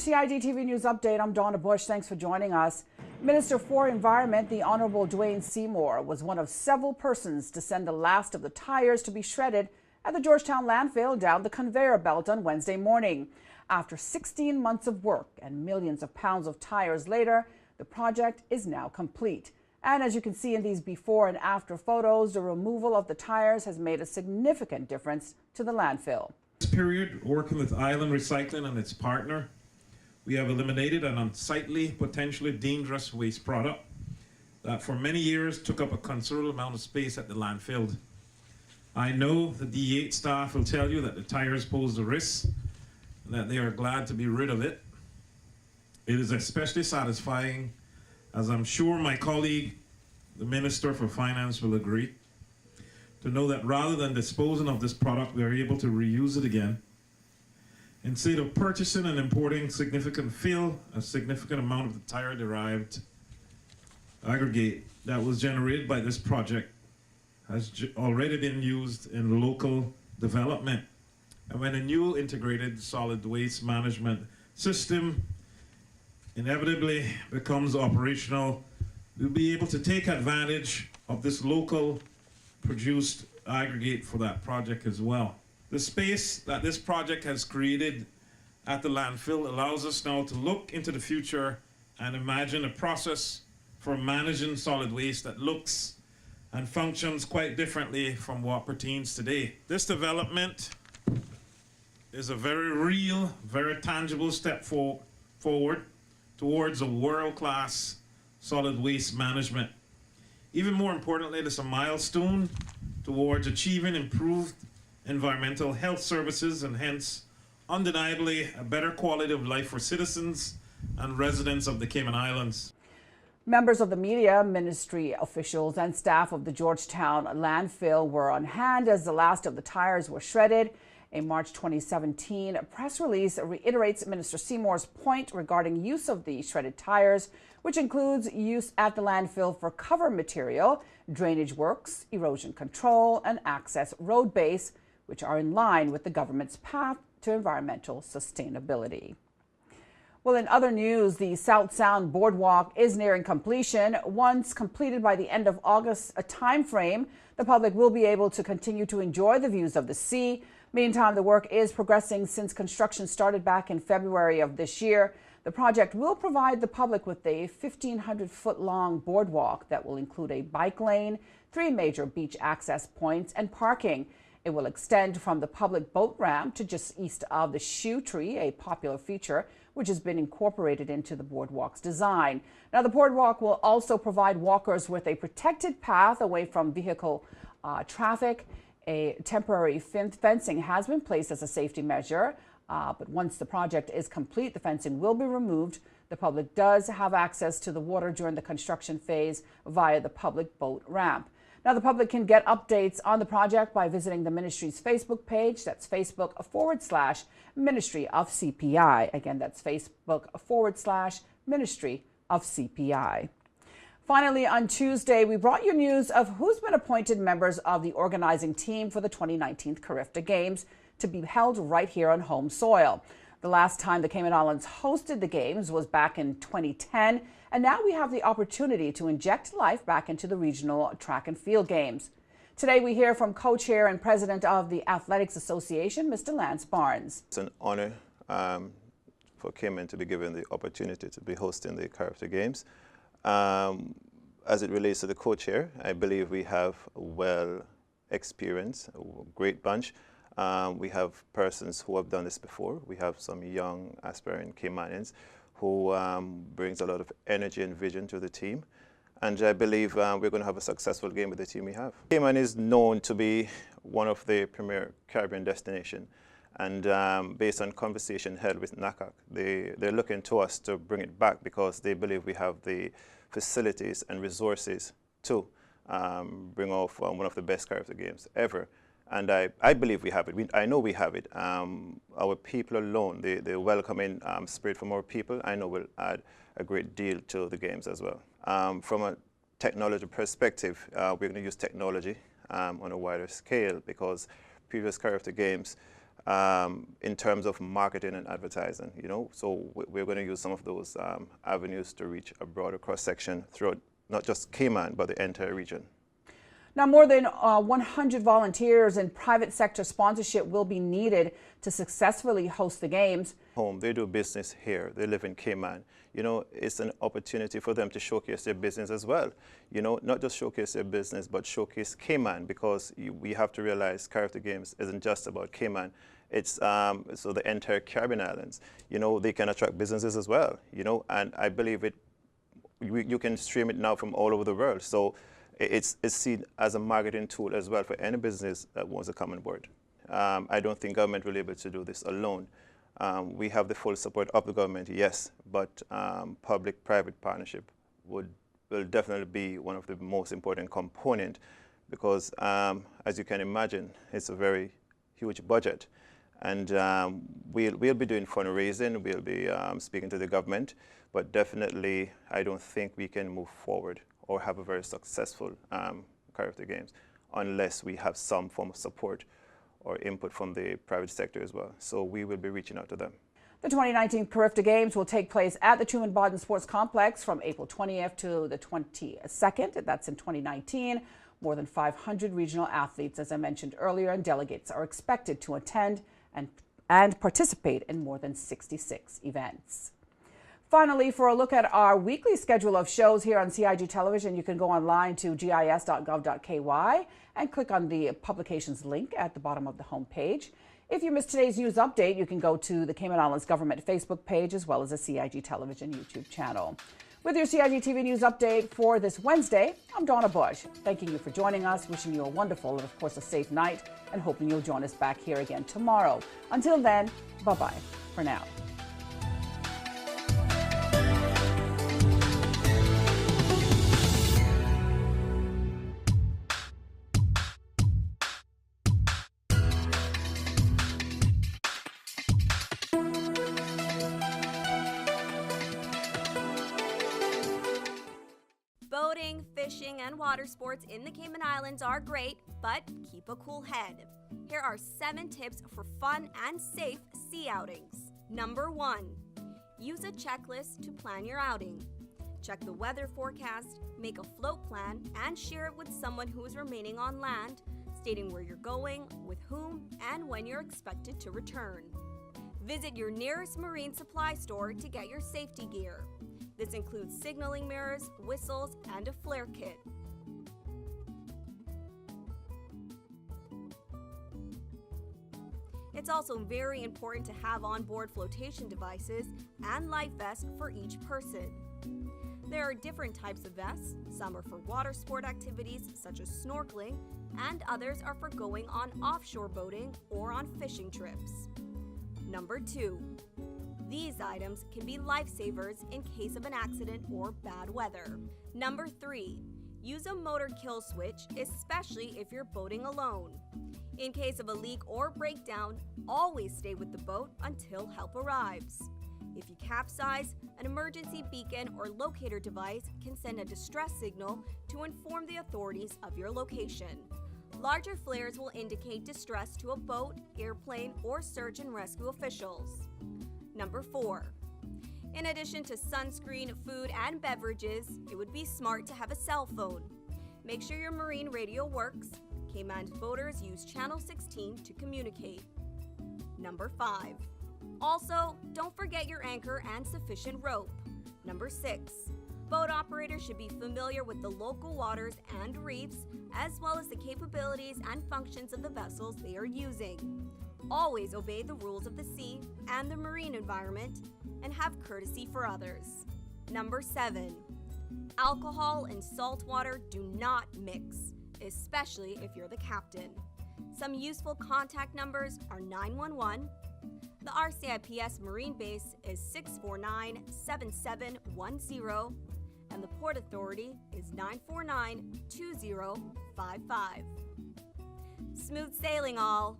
your CIGTV News Update. I'm Donna Bush. Thanks for joining us. Minister for Environment, the Honorable Dwayne Seymour, was one of several persons to send the last of the tires to be shredded at the Georgetown landfill down the conveyor belt on Wednesday morning. After 16 months of work and millions of pounds of tires later, the project is now complete. And as you can see in these before and after photos, the removal of the tires has made a significant difference to the landfill. This period, working with Island Recycling and its partner, we have eliminated an unsightly, potentially dangerous waste product that for many years took up a considerable amount of space at the landfill. I know the D8 staff will tell you that the tires pose a risk and that they are glad to be rid of it. It is especially satisfying, as I'm sure my colleague, the Minister for Finance, will agree, to know that rather than disposing of this product, we are able to reuse it again. Instead of purchasing and importing a significant amount of the tire-derived aggregate that was generated by this project has already been used in local development. And when a new integrated solid waste management system inevitably becomes operational, we'll be able to take advantage of this local produced aggregate for that project as well. The space that this project has created at the landfill allows us now to look into the future and imagine a process for managing solid waste that looks and functions quite differently from what pertains today. This development is a very real, very tangible step forward towards a world-class solid waste management. Even more importantly, it is a milestone towards achieving improved environmental health services and hence undeniably a better quality of life for citizens and residents of the Cayman Islands. Members of the media, ministry officials, and staff of the Georgetown landfill were on hand as the last of the tires were shredded. A March 2017 press release reiterates Minister Seymour's point regarding use of the shredded tires, which includes use at the landfill for cover material, drainage works, erosion control, and access road base, which are in line with the government's path to environmental sustainability. Well, in other news, the South Sound Boardwalk is nearing completion. Once completed by the end of August, a time frame, the public will be able to continue to enjoy the views of the sea. Meantime, the work is progressing since construction started back in February of this year. The project will provide the public with a 1,500-foot-long boardwalk that will include a bike lane, 3 major beach access points, and parking. It will extend from the public boat ramp to just east of the shoe tree, a popular feature which has been incorporated into the boardwalk's design. Now, the boardwalk will also provide walkers with a protected path away from vehicle traffic. A temporary fencing has been placed as a safety measure, but once the project is complete, the fencing will be removed. The public does have access to the water during the construction phase via the public boat ramp. Now, the public can get updates on the project by visiting the ministry's Facebook page. That's Facebook/Ministry of CPI. Again, that's Facebook/Ministry of CPI. Finally, on Tuesday, we brought you news of who's been appointed members of the organizing team for the 2019 Carifta Games to be held right here on home soil. The last time the Cayman Islands hosted the Games was back in 2010, and now we have the opportunity to inject life back into the regional track and field games. Today, we hear from co-chair and president of the Athletics Association, Mr. Lance Barnes. It's an honor for Cayman to be given the opportunity to be hosting the Carifta Games. As it relates to the co-chair, I believe we have a well-experienced, a great bunch. We have persons who have done this before. We have some young aspiring Caymanians who brings a lot of energy and vision to the team. And I believe we're going to have a successful game with the team we have. Cayman is known to be one of the premier Caribbean destinations. And based on conversation held with NACAC, they're looking to us to bring it back because they believe we have the facilities and resources to bring off one of the best Caribbean games ever. And I believe we have it. I know we have it. Our people alone, the welcoming spirit from our people, I know will add a great deal to the games as well. From a technology perspective, we're going to use technology on a wider scale because previous Carifta Games in terms of marketing and advertising, you know. So we're going to use some of those avenues to reach a broader cross-section throughout not just Cayman, but the entire region. Now, more than 100 volunteers and private sector sponsorship will be needed to successfully host the games. Home, they do business here, they live in Cayman. You know, it's an opportunity for them to showcase their business as well. You know, not just showcase their business, but showcase Cayman, because we have to realize Character Games isn't just about Cayman. It's so the entire Caribbean islands. You know, they can attract businesses as well, you know, and I believe you can stream it now from all over the world. So it's seen as a marketing tool as well for any business that wants to come on board. I don't think government will be able to do this alone. We have the full support of the government, yes, but public-private partnership will definitely be one of the most important component, because as you can imagine, it's a very huge budget. And we'll be doing fundraising, we'll be speaking to the government, but definitely I don't think we can move forward or have a very successful Character Games unless we have some form of support or input from the private sector as well. So we will be reaching out to them. The 2019 Character Games will take place at the Truman Bodden Sports Complex from April 20th to the 22nd. That's in 2019. More than 500 regional athletes, as I mentioned earlier, and delegates are expected to attend and participate in more than 66 events. Finally, for a look at our weekly schedule of shows here on CIG Television, you can go online to gis.gov.ky and click on the publications link at the bottom of the home page. If you missed today's news update, you can go to the Cayman Islands Government Facebook page as well as the CIG Television YouTube channel. With your CIG TV news update for this Wednesday, I'm Donna Bush. Thanking you for joining us, wishing you a wonderful and, of course, a safe night, and hoping you'll join us back here again tomorrow. Until then, bye-bye for now. Boating, fishing, and water sports in the Cayman Islands are great, but keep a cool head. Here are 7 tips for fun and safe sea outings. Number 1. Use a checklist to plan your outing. Check the weather forecast, make a float plan, and share it with someone who is remaining on land, stating where you're going, with whom, and when you're expected to return. Visit your nearest marine supply store to get your safety gear. This includes signaling mirrors, whistles, and a flare kit. It's also very important to have onboard flotation devices and life vests for each person. There are different types of vests. Some are for water sport activities such as snorkeling, and others are for going on offshore boating or on fishing trips. Number 2. These items can be lifesavers in case of an accident or bad weather. Number 3. Use a motor kill switch, especially if you're boating alone. In case of a leak or breakdown, always stay with the boat until help arrives. If you capsize, an emergency beacon or locator device can send a distress signal to inform the authorities of your location. Larger flares will indicate distress to a boat, airplane, or search and rescue officials. Number 4. In addition to sunscreen, food, and beverages, it would be smart to have a cell phone. Make sure your marine radio works. Cayman boaters use Channel 16 to communicate. Number 5. Also, don't forget your anchor and sufficient rope. Number 6. Boat operators should be familiar with the local waters and reefs, as well as the capabilities and functions of the vessels they are using. Always obey the rules of the sea and the marine environment, and have courtesy for others. Number 7. Alcohol and salt water do not mix, especially if you're the captain. Some useful contact numbers are 911. The RCIPS Marine Base is 649-7710, and the Port Authority is 949-2055. Smooth sailing, all!